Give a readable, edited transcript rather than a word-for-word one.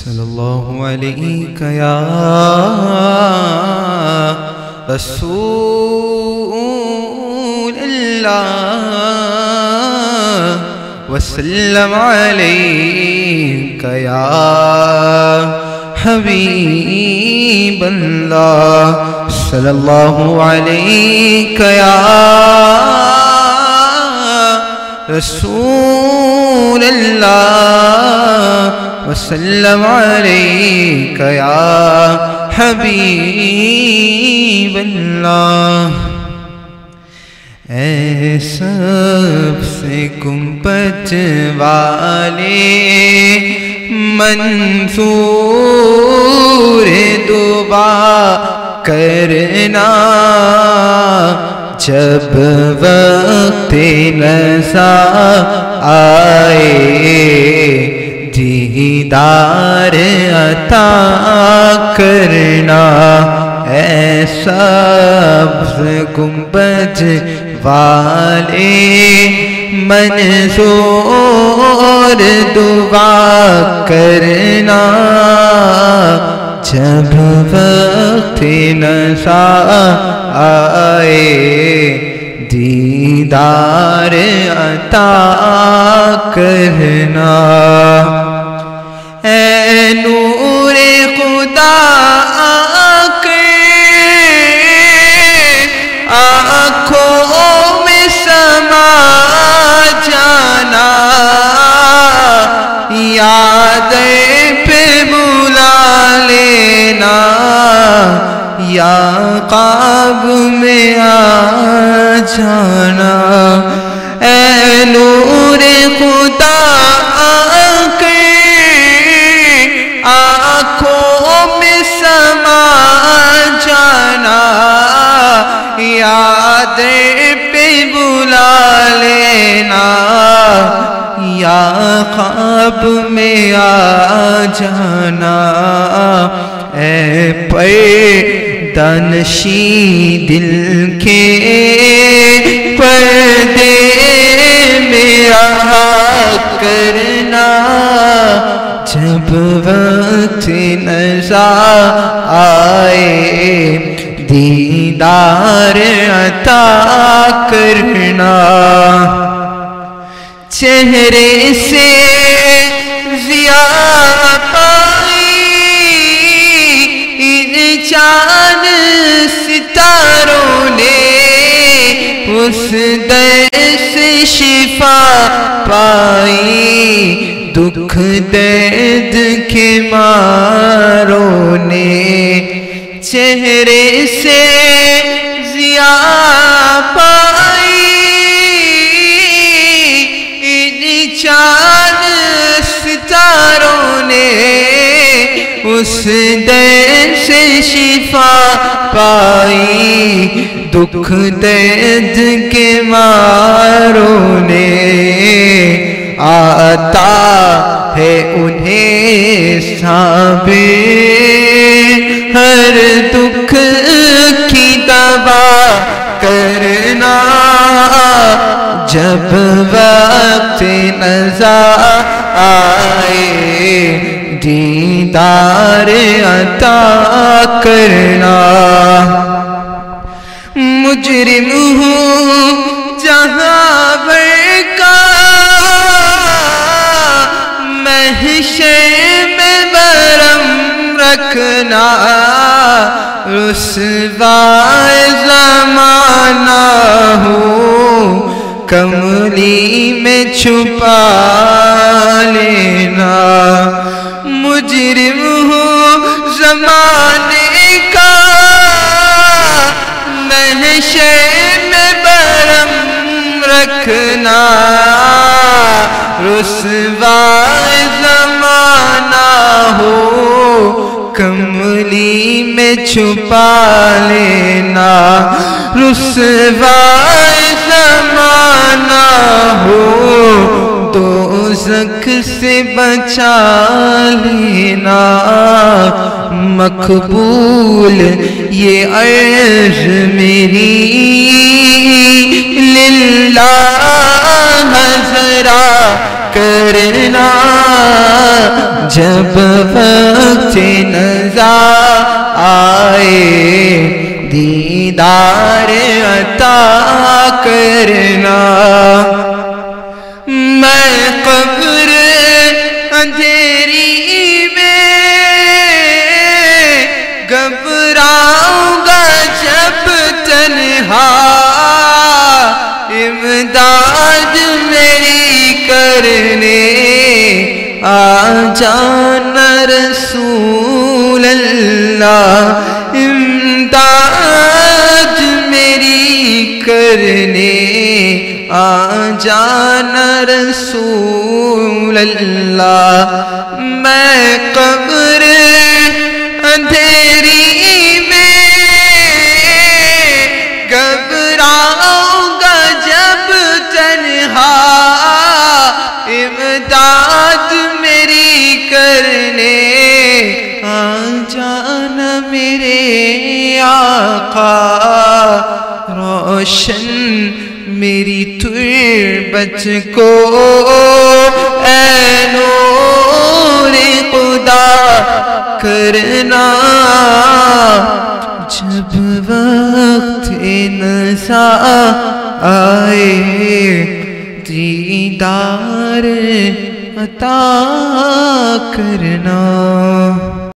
صلی اللہ علیہ یا رسول اللہ وسلم علیہ یا حبیب اللہ صلی اللہ علیہ یا رسول اللہ وسلم علیک یا حبیب اللہ۔ اے سب سے گنبد والے منصور دعا کرنا، جب وقت نزا آئے دیدار عطا کرنا۔ اے سبز گنبد والے منصور دعا کرنا، جب وقت نزا آئے دیدار عطا کرنا۔ اے نور خدا آنکھوں میں سما جانا، یاد پہ بلا لینا، یا خواب میں آ جانا۔ اے نور خدا آنکھوں میں سما جانا، یاد پہ بلا لینا، یا خواب میں آ جانا۔ اے پردہ نشین دل کے پردے میرا کرنا، جب وقت نزا آئے دیدار عطا کرنا۔ چہرے سے ضیاء پائی ان چاند ستاروں نے، اس درد سے شفا پائی دکھ درد کے ماروں نے۔ چہرے سے ضیاء پائی ان چاند ستاروں نے، اس درد سے شفا پائی دکھ درد کے ماروں نے۔ آتا ہے انہیں صابر ہر دکھ کی دوا کرنا، جب وقت نزا آئے دیدار عطا کرنا۔ مجرم ہوں جہاں بھر کا محشر میں برم رکھنا، رسوا زمانہ ہو کملی میں چھپا لینا۔ مجرم ہوں زمانے کا محشر میں برم رکھنا، رسوا زمانہ ہو کملی میں چھپا لینا، رسوا زمانہ ہو دوزخ سے بچا لینا۔ مقبول یہ عرض میری للہ ذرا کرنا جب وقت نزا آئے دیدار عطا کرنا میں قبر اندھیری میں گھبراؤں گا جب تنہا امداد میری کرنے آ جانا رسول اللہ امداد میری کرنے آ جانا رسول اللہ میں قبر اندھیری میں گھبراؤں گا جب تنہا امداد میری کرنے آ جانا میرے آقا روشن میری تربت کو اے نور خدا کرنا جب وقت نزا آئے دیدار عطا کرنا